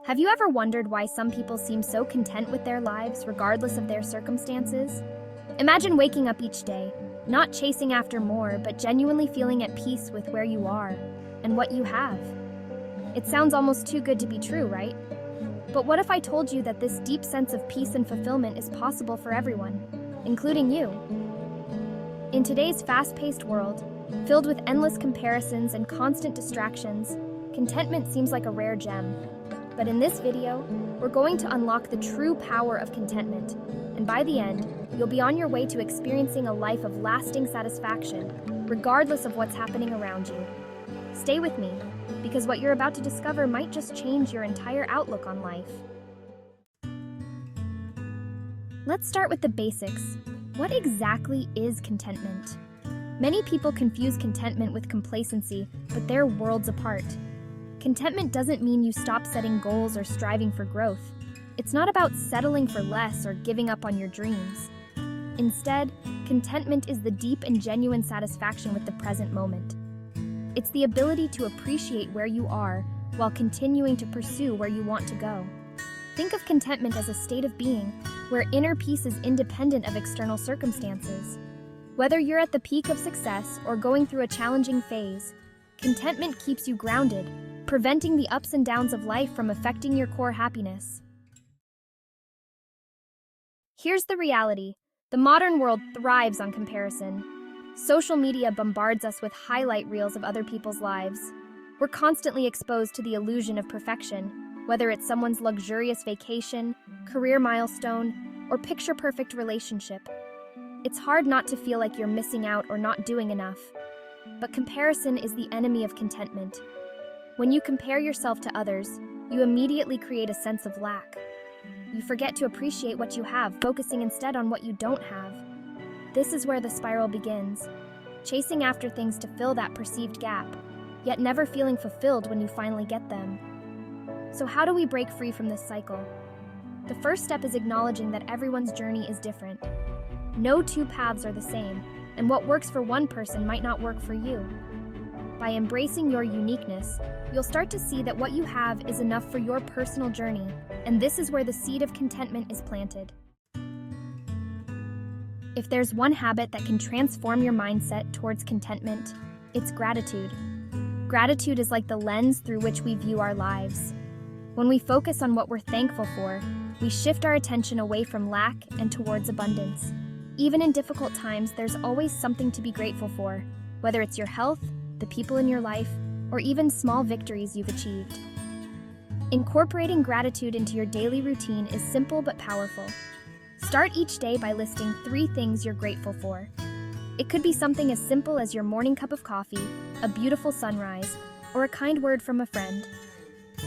Have you ever wondered why some people seem so content with their lives, regardless of their circumstances? Imagine waking up each day, not chasing after more, but genuinely feeling at peace with where you are and what you have. It sounds almost too good to be true, right? But what if I told you that this deep sense of peace and fulfillment is possible for everyone, including you? In today's fast-paced world, filled with endless comparisons and constant distractions, contentment seems like a rare gem. But in this video, we're going to unlock the true power of contentment, and by the end, you'll be on your way to experiencing a life of lasting satisfaction, regardless of what's happening around you. Stay with me, because what you're about to discover might just change your entire outlook on life. Let's start with the basics. What exactly is contentment? Many people confuse contentment with complacency, but they're worlds apart. Contentment doesn't mean you stop setting goals or striving for growth. It's not about settling for less or giving up on your dreams. Instead, contentment is the deep and genuine satisfaction with the present moment. It's the ability to appreciate where you are while continuing to pursue where you want to go. Think of contentment as a state of being where inner peace is independent of external circumstances. Whether you're at the peak of success or going through a challenging phase, contentment keeps you grounded, preventing the ups and downs of life from affecting your core happiness. Here's the reality. The modern world thrives on comparison. Social media bombards us with highlight reels of other people's lives. We're constantly exposed to the illusion of perfection, whether it's someone's luxurious vacation, career milestone, or picture-perfect relationship. It's hard not to feel like you're missing out or not doing enough. But comparison is the enemy of contentment. When you compare yourself to others, you immediately create a sense of lack. You forget to appreciate what you have, focusing instead on what you don't have. This is where the spiral begins, chasing after things to fill that perceived gap, yet never feeling fulfilled when you finally get them. So how do we break free from this cycle? The first step is acknowledging that everyone's journey is different. No two paths are the same, and what works for one person might not work for you. By embracing your uniqueness, you'll start to see that what you have is enough for your personal journey, and this is where the seed of contentment is planted. If there's one habit that can transform your mindset towards contentment, it's gratitude. Gratitude is like the lens through which we view our lives. When we focus on what we're thankful for, we shift our attention away from lack and towards abundance. Even in difficult times, there's always something to be grateful for, whether it's your health, the people in your life, or even small victories you've achieved. Incorporating gratitude into your daily routine is simple but powerful. Start each day by listing 3 things you're grateful for. It could be something as simple as your morning cup of coffee, a beautiful sunrise, or a kind word from a friend.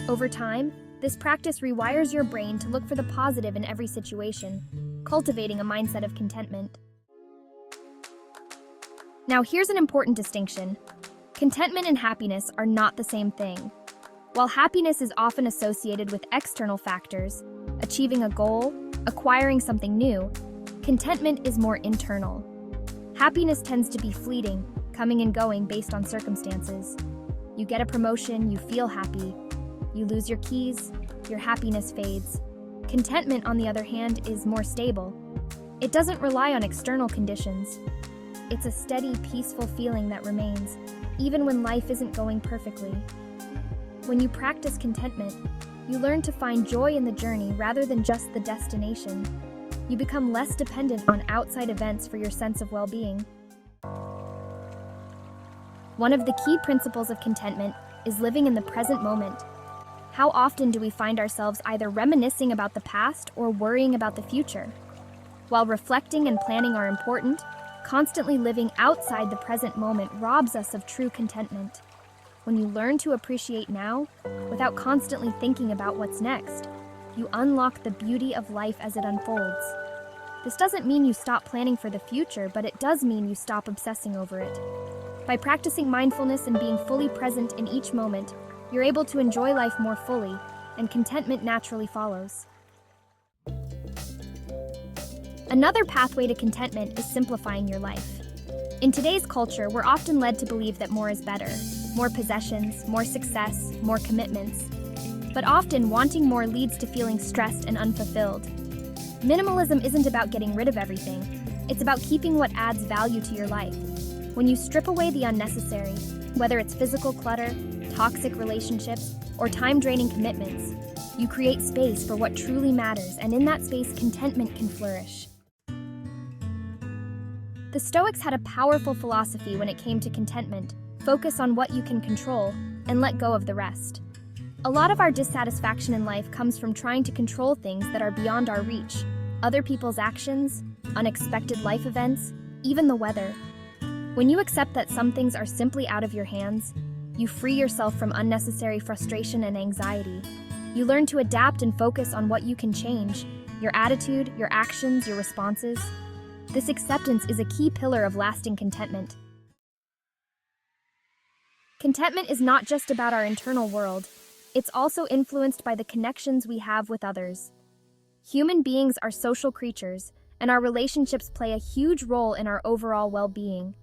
Over time, this practice rewires your brain to look for the positive in every situation, cultivating a mindset of contentment. Now here's an important distinction. Contentment and happiness are not the same thing. While happiness is often associated with external factors, achieving a goal, acquiring something new, contentment is more internal. Happiness tends to be fleeting, coming and going based on circumstances. You get a promotion, you feel happy. You lose your keys, your happiness fades. Contentment, on the other hand, is more stable. It doesn't rely on external conditions. It's a steady, peaceful feeling that remains, even when life isn't going perfectly. When you practice contentment, you learn to find joy in the journey rather than just the destination. You become less dependent on outside events for your sense of well-being. One of the key principles of contentment is living in the present moment. How often do we find ourselves either reminiscing about the past or worrying about the future? While reflecting and planning are important, constantly living outside the present moment robs us of true contentment. When you learn to appreciate now, without constantly thinking about what's next, you unlock the beauty of life as it unfolds. This doesn't mean you stop planning for the future, but it does mean you stop obsessing over it. By practicing mindfulness and being fully present in each moment, you're able to enjoy life more fully, and contentment naturally follows. Another pathway to contentment is simplifying your life. In today's culture, we're often led to believe that more is better. More possessions, more success, more commitments. but often wanting more leads to feeling stressed and unfulfilled. Minimalism isn't about getting rid of everything, it's about keeping what adds value to your life. When you strip away the unnecessary, whether it's physical clutter, toxic relationships, or time-draining commitments, you create space for what truly matters, and in that space, contentment can flourish. The Stoics had a powerful philosophy when it came to contentment: focus on what you can control and let go of the rest. A lot of our dissatisfaction in life comes from trying to control things that are beyond our reach: other people's actions, unexpected life events, even the weather. When you accept that some things are simply out of your hands, you free yourself from unnecessary frustration and anxiety. You learn to adapt and focus on what you can change: your attitude, your actions, your responses. This acceptance is a key pillar of lasting contentment. Contentment is not just about our internal world, it's also influenced by the connections we have with others. Human beings are social creatures, and our relationships play a huge role in our overall well-being.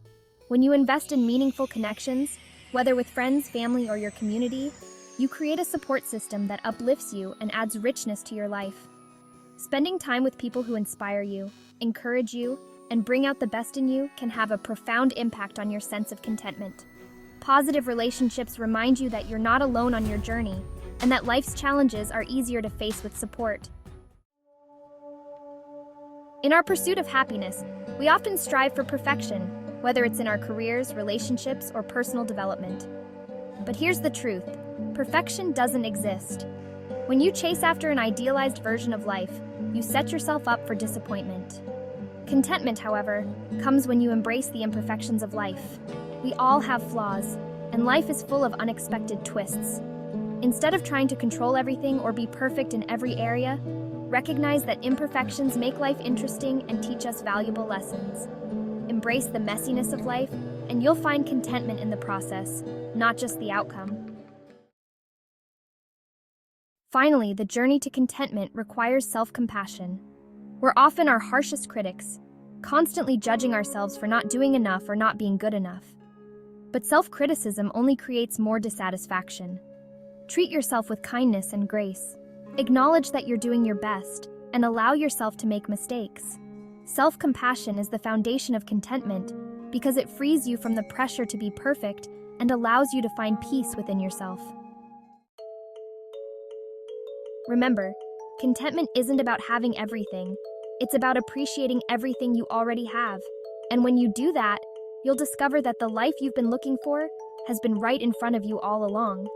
When you invest in meaningful connections, whether with friends, family, or your community, you create a support system that uplifts you and adds richness to your life. Spending time with people who inspire you, encourage you, and bring out the best in you can have a profound impact on your sense of contentment. Positive relationships remind you that you're not alone on your journey, and that life's challenges are easier to face with support. In our pursuit of happiness, we often strive for perfection, whether it's in our careers, relationships, or personal development. But here's the truth: perfection doesn't exist. When you chase after an idealized version of life, you set yourself up for disappointment. Contentment, however, comes when you embrace the imperfections of life. We all have flaws, and life is full of unexpected twists. Instead of trying to control everything or be perfect in every area, recognize that imperfections make life interesting and teach us valuable lessons. Embrace the messiness of life, and you'll find contentment in the process, not just the outcome. Finally, the journey to contentment requires self-compassion. We're often our harshest critics, constantly judging ourselves for not doing enough or not being good enough. But self-criticism only creates more dissatisfaction. Treat yourself with kindness and grace. Acknowledge that you're doing your best, and allow yourself to make mistakes. Self-compassion is the foundation of contentment because it frees you from the pressure to be perfect and allows you to find peace within yourself. Remember, contentment isn't about having everything. It's about appreciating everything you already have. And when you do that, you'll discover that the life you've been looking for has been right in front of you all along.